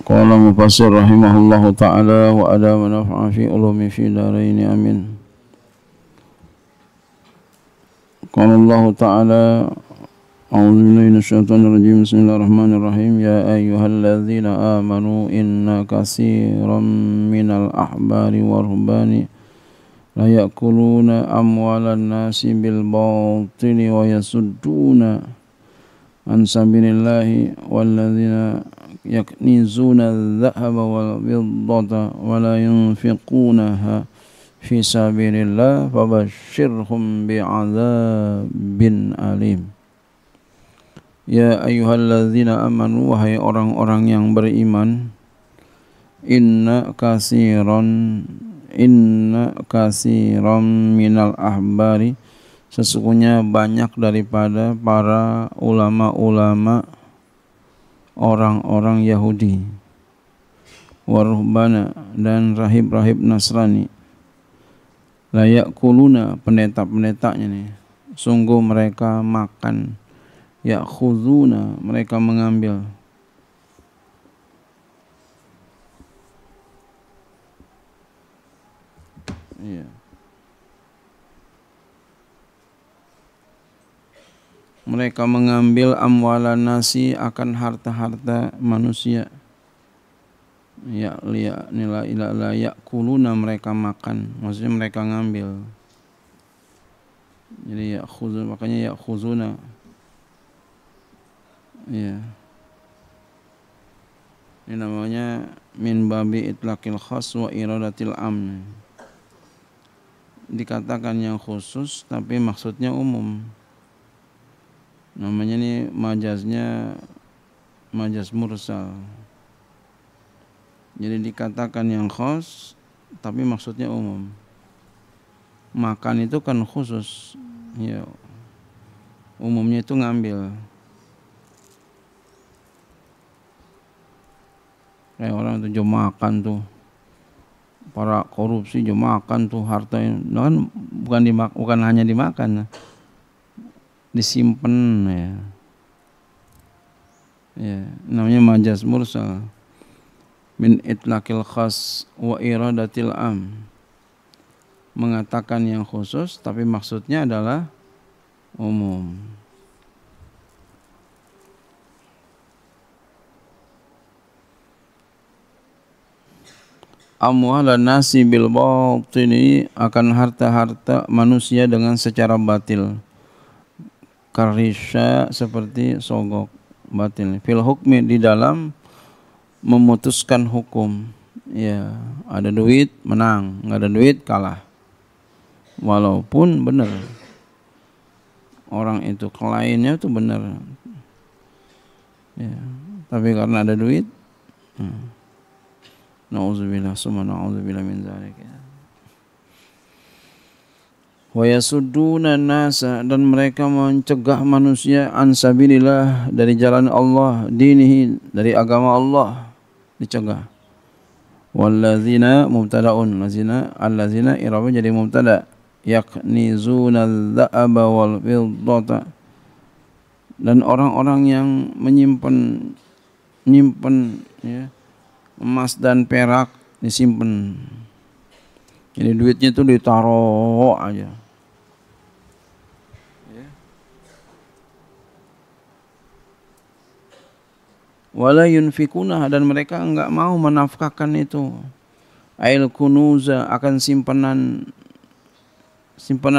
Qala mufassir rahimahullahu ta'ala wa adama naf'a fi ulumi fi darain amin. Qala Allah ta'ala a'udzu billahi minasyaitonir rajim. Bismillahirrahmanirrahim. Ya ayyuhalladzina amanu inna katsiran minal ahbari waruhbani la ya'kuluna amwalan nasi bil batili wa yasudduna an sabilillahi walladzina yaknizuna adh-dhahaba wal fiddata wa la yunfiqunaha fi sabilillah fabashshirhum bi'adzabin alim. Ya ayyuhalladzina amanu, wahai orang-orang yang beriman, inna katsiran minal ahbari, sesungguhnya banyak daripada para ulama-ulama orang-orang Yahudi, waruhbana, dan rahib-rahib Nasrani, la ya'kuluna, pendeta-pendetanya nih, sungguh mereka makan, ya'khuzuna, mereka mengambil, iya, mereka mengambil amwalan nasi, akan harta-harta manusia. Ya liya nila ila yakuluna, mereka makan, maksudnya mereka ngambil. Jadi yakhuzuna, makanya yakhuzuna. Ya. Ini namanya min babi itlaqil khas wa iradatil am. Dikatakan yang khusus tapi maksudnya umum. Namanya ini majaznya majaz mursal. Jadi dikatakan yang khas tapi maksudnya umum. Makan itu kan khusus, ya. Umumnya itu ngambil. Kayak orang itu jom makan tuh, para korupsi jom makan tuh harta, kan bukan hanya dimakan, disimpan, ya. Ya, namanya majaz mursal. Min itlaqil khas wa iradatil am, mengatakan yang khusus tapi maksudnya adalah umum. Amwalan nasi bil batili, akan harta-harta manusia dengan secara batil. Karisya, seperti sogok, batil. Fil hukmi, di dalam memutuskan hukum. Ya, ada duit menang, nggak ada duit kalah. Walaupun benar orang itu kliennya itu benar, ya, tapi karena ada duit, na'udzubillah summa na'udzubillah min dzalik. Wa yasudduna nasa, dan mereka mencegah manusia an sabilillah, dari jalan Allah, dinihi, dari agama Allah, dicegah. Walladzina mubtada'un, alladzina i'rabnya jadi mubtada, yaknizuna adh-dhahaba wal fiddata, dan orang-orang yang menyimpan ya, emas dan perak disimpan. Jadi duitnya itu ditaruh aja. Wala yunfikuna, dan mereka enggak mau menafkahkan itu. Ail kunuza, akan simpanan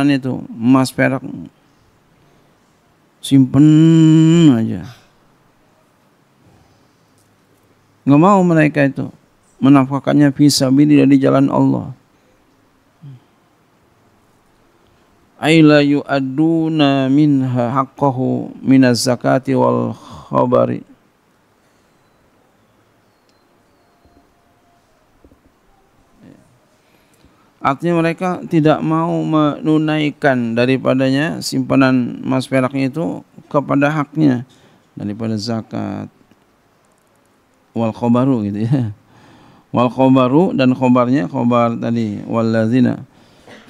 itu, emas perak, simpen aja. Enggak mau mereka itu menafkahkannya fi sabilillah, di jalan Allah. Aila yu'adduna minha haqqahu minaz zakati wal khabari, artinya mereka tidak mau menunaikan daripadanya, simpanan emas peraknya itu, kepada haknya daripada zakat. Wal khobaru, gitu ya. Wal khobaru, dan khobarnya, khobar tadi walladzina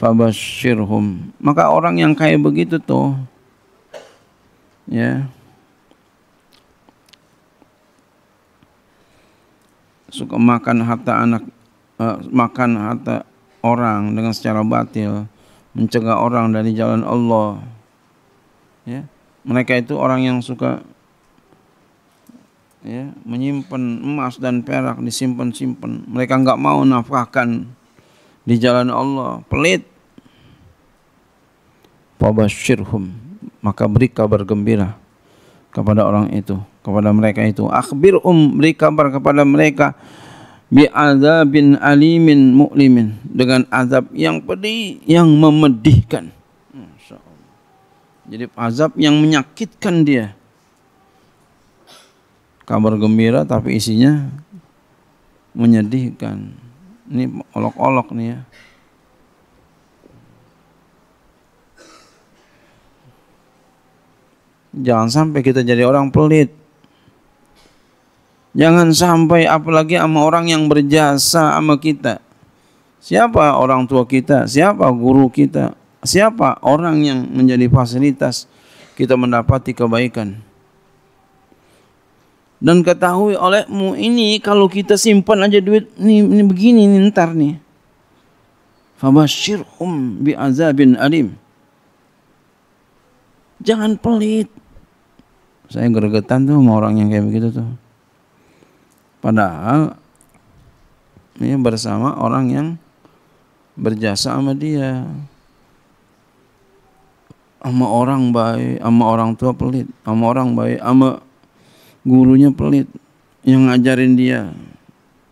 fabashshirhum. Maka orang yang kayak begitu tuh, ya, suka makan harta makan harta orang dengan secara batil, mencegah orang dari jalan Allah. Ya, mereka itu orang yang suka menyimpan emas dan perak, disimpan-simpan. Mereka enggak mau nafkahkan di jalan Allah, pelit. Fabashshirhum, maka beri kabar gembira kepada orang itu, kepada mereka itu. Akhbirhum, beri kabar kepada mereka bi'adzabin alimin mu'limin, dengan azab yang pedih, yang memedihkan. Jadi azab yang menyakitkan dia. Kabar gembira tapi isinya menyedihkan. Ini olok-olok nih ya. Jangan sampai kita jadi orang pelit. Jangan sampai, apalagi sama orang yang berjasa sama kita. Siapa orang tua kita? Siapa guru kita? Siapa orang yang menjadi fasilitas kita mendapati kebaikan? Dan ketahui olehmu, ini kalau kita simpan aja duit ini begini nih ntar nih. Fabashshirhum bi'adzabin alim. Jangan pelit. Saya gregetan tuh sama orang yang kayak begitu tuh. Padahal ini bersama orang yang berjasa sama dia. Sama orang baik, sama orang tua pelit, sama orang baik, sama gurunya pelit yang ngajarin dia,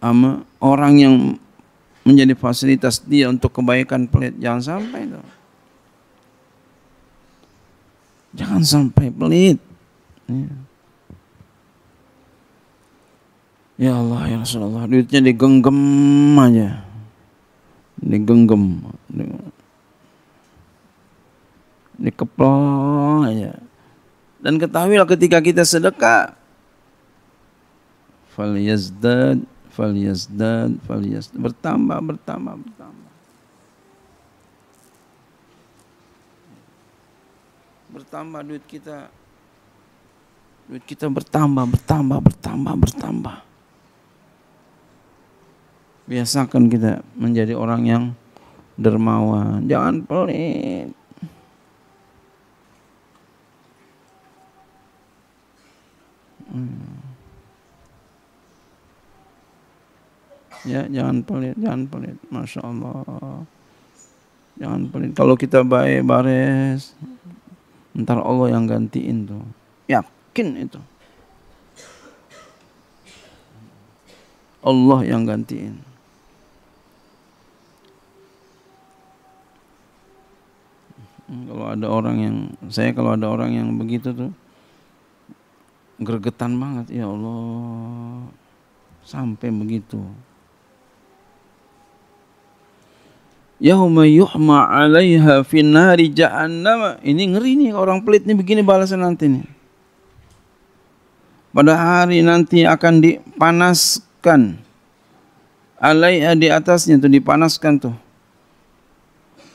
sama orang yang menjadi fasilitas dia untuk kebaikan pelit. Jangan sampai itu. Jangan sampai pelit. Ya Allah, ya Rasulullah, duitnya digenggam aja, digenggam, dikepel aja. Dan ketahuilah ketika kita sedekah, falyazdad, bertambah. Bertambah duit kita bertambah. Biasakan kita menjadi orang yang dermawan, jangan pelit. Ya, jangan pelit. Masya Allah. Jangan pelit. Kalau kita baik bares, ntar Allah yang gantiin tuh. Yakin itu. Allah yang gantiin. Kalau ada orang yang begitu tuh, gregetan banget. Ya Allah, sampai begitu. Yauma yuhma 'alaiha fin nari jahannam. Ini ngeri nih, orang pelit nih begini balasan nanti nih. Pada hari nanti akan dipanaskan, 'alaiha, di atasnya tuh dipanaskan tuh.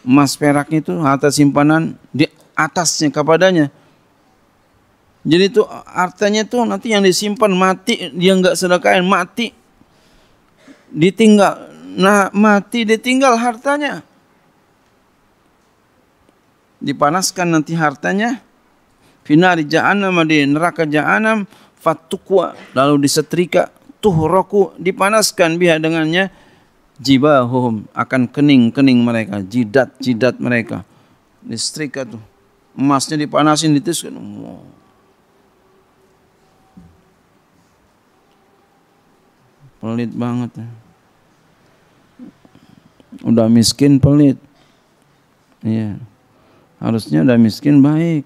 Emas perak itu harta simpanan di atasnya kepadanya. Jadi tuh hartanya tuh nanti yang disimpan mati, dia enggak sedekahin, mati. Ditinggal. Nah, mati ditinggal hartanya. Dipanaskan nanti hartanya. Finari jahannam, di neraka jahanam, fatukwa, lalu disetrika, tuhroku, dipanaskan biha dengannya, jibahum, akan kening mereka, jidat mereka. Disetrika tuh. Emasnya dipanasin, dituskan. Wow. Pelit banget ya. Udah miskin pelit. Iya. Harusnya udah miskin baik.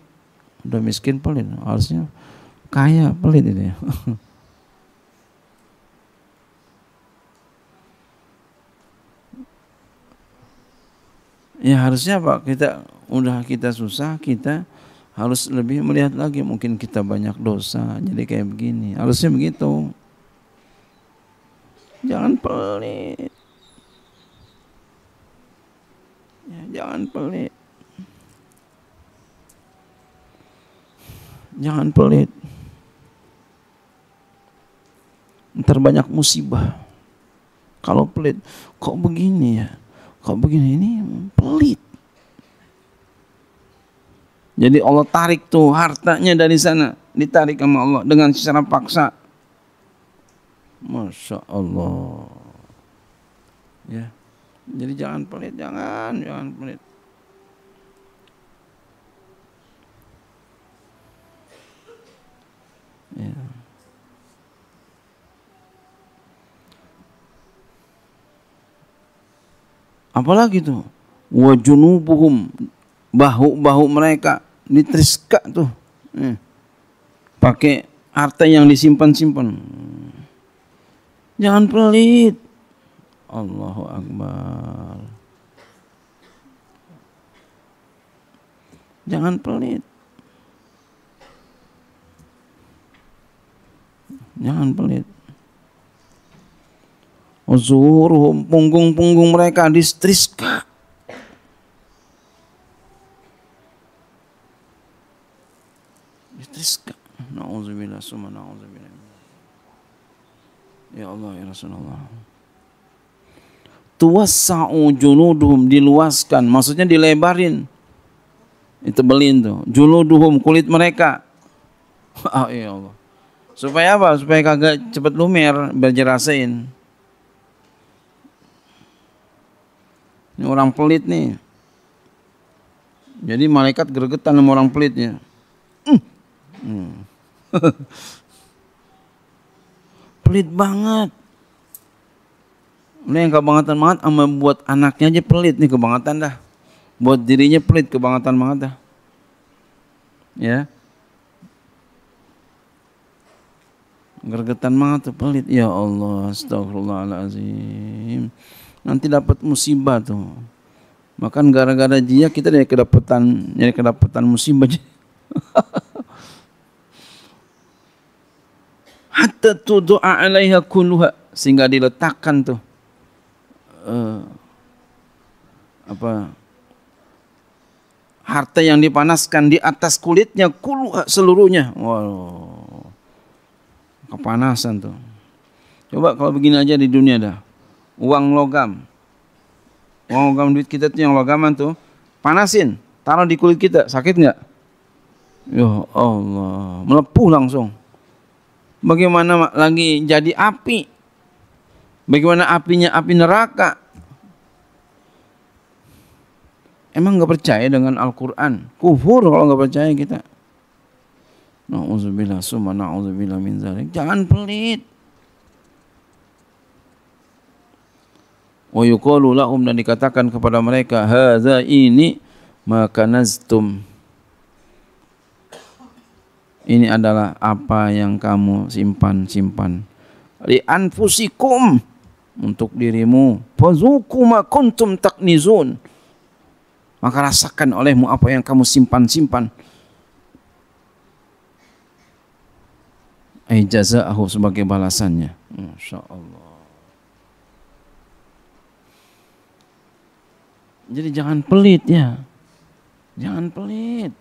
Udah miskin pelit. Harusnya kaya pelit itu ya. Ya harusnya Pak, kita susah, kita harus lebih melihat lagi, mungkin kita banyak dosa jadi kayak begini. Harusnya begitu. Jangan pelit. Ya, jangan pelit. Jangan pelit. Ntar banyak musibah. Kalau pelit, kok begini ya? Kok begini? Ini pelit. Jadi Allah tarik tuh hartanya dari sana, ditarik sama Allah dengan secara paksa. Masya Allah. Ya. Jadi jangan pelit, jangan pelit. Ya. Apalagi tuh, wa junubuhum, bahu mereka ditriska tuh, pakai harta yang disimpan-simpan. Jangan pelit. Allahu Akbar. Jangan pelit. Jangan pelit. Uzuruhum, punggung mereka distriska. Distriska. Na'udzubillah, summa na'udzubillah. Ya Allah, ya Rasulullah. Tuwassa'u junuduhum, diluaskan, maksudnya dilebarin. Ditebelin tuh. Junuduhum, kulit mereka. Ya Allah. Supaya apa? Supaya kagak cepet lumer, biar jerasain. Ini orang pelit nih. Jadi malaikat gregetan sama orang pelitnya. Pelit banget. Ini yang kebangetan banget, sama buat anaknya aja pelit nih, kebangetan dah. Buat dirinya pelit, kebangetan banget dah. Ya. Gregetan banget tuh pelit. Ya Allah, astagfirullahaladzim. Nanti dapat musibah tuh. Makan gara-gara dia kita jadi kedapatan musibah. Hatta tudu'a alaiha kulluha, sehingga diletakkan tuh harta yang dipanaskan di atas kulitnya, kulluha, seluruhnya. Wow. Kepanasan tuh. Coba kalau begini aja di dunia dah. Uang logam duit kita tuh yang logaman tuh, panasin, taruh di kulit kita, sakit nggak? Ya Allah, melepuh langsung. Bagaimana lagi jadi api? Bagaimana apinya api neraka? Emang nggak percaya dengan Al-Quran? Kufur kalau nggak percaya kita. Na'udzubillah, summa na'udzubillah min dzalik. Jangan pelit. Wa yuqalu lahum, dan dikatakan kepada mereka, hadza, ini ma kanaztum, ini adalah apa yang kamu simpan li anfusikum, untuk dirimu, fazuqu ma kuntum taknizun, maka rasakan olehmu apa yang kamu simpan. Ai jazaahu, sebagai balasannya. Masyaallah. Jadi jangan pelit ya. Jangan pelit.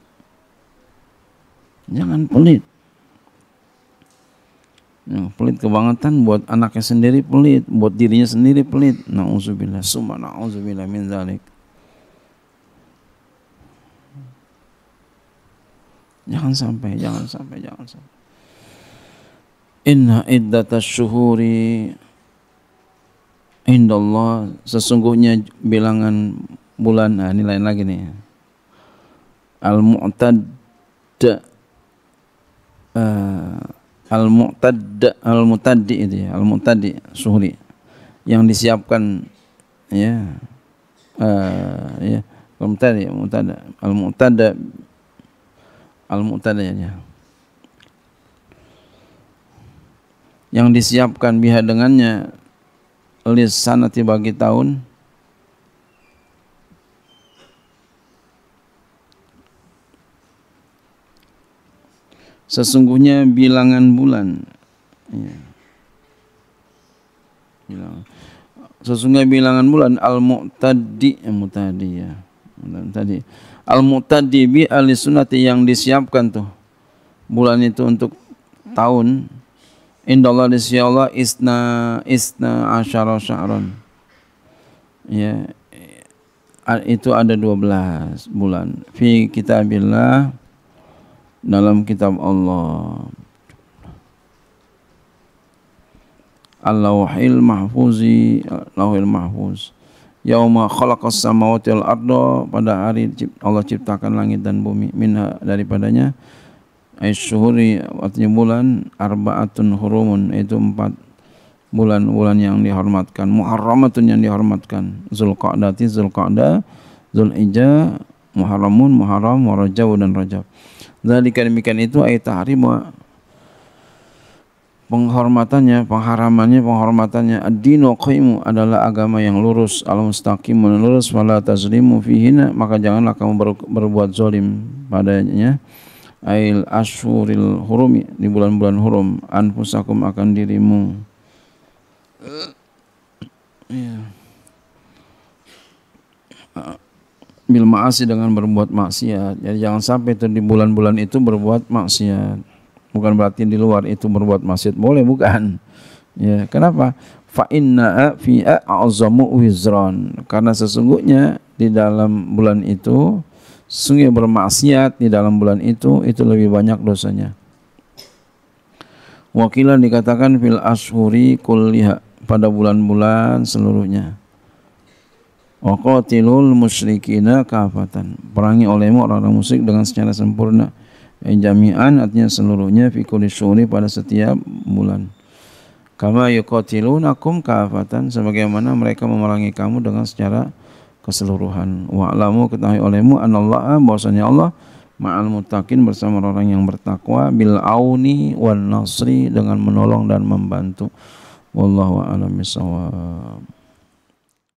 Pelit kebangetan, buat anaknya sendiri pelit, buat dirinya sendiri pelit. Na'udzubillah, summa na'udzubillah min dzalik. Jangan sampai. Inna iddatash syuhuri indallah, sesungguhnya bilangan bulan, ini lain lagi nih. Al-mu'taddi itu ya, al-mu'taddi syuhri, yang disiapkan ya, al-mu'tada ya, yang disiapkan biha dengannya, lisanati, bagi tahun, sesungguhnya bilangan bulan ya. Sesungguhnya bilangan bulan al-mu'taddi ya. Tadi al-mu'taddi bi al-sunnati, yang disiapkan tuh bulan itu untuk tahun, Indallah di sisi Allah isna asyara syahran. Ya, itu ada 12 bulan. Fi kitabillah, dalam kitab Allah. Al-Lauhil Mahfuzi, Lauhil Mahfuz. Yauma khalaqas samawati wal arda, pada hari Allah ciptakan langit dan bumi. Minha, daripadanya, asyhuri, artinya bulan, arba'atun hurumun, itu 4 bulan-bulan yang dihormatkan. Muharramatun, yang dihormatkan. Zulqa'dati, Zulqa'dah, Zulhijjah, Muharramun, Muharram, wa Rajab, dan Rajab. Dzalika, demikian itu, ayat tahrim, penghormatannya ad-dinu qaimu, adalah agama yang lurus, al-mustaqim, lurus, wala tazlimu fihina, maka janganlah kamu berbuat zalim padanya, ail ashuril hurumi, di bulan-bulan hurum, anfusakum, akan dirimu. Bil ma'asi, dengan berbuat maksiat. Jadi jangan sampai itu di bulan-bulan itu berbuat maksiat. Bukan berarti di luar itu berbuat maksiat boleh, bukan. Ya, kenapa? Fa inna fi a'zamu wizran, karena sesungguhnya di dalam bulan itu, sungguh bermaksiat di dalam bulan itu lebih banyak dosanya. Wakilan, dikatakan fil ashuri kulliha, pada bulan-bulan seluruhnya. Wa qatilul musyrikina kafatan, perangi olehmu orang-orang musyrik dengan secara sempurna. Jami'an, artinya seluruhnya, fi kulli syuhri, pada setiap bulan. Kama yuqatilunakum kafatan, sebagaimana mereka memerangi kamu dengan secara keseluruhan. Wa'lamu, ketahui olehmu, anallaha, bahwasanya Allah, ma'al muttaqin, bersama orang yang bertakwa, bil auni wan nasri, dengan menolong dan membantu. Wallahu a'lam bishawab.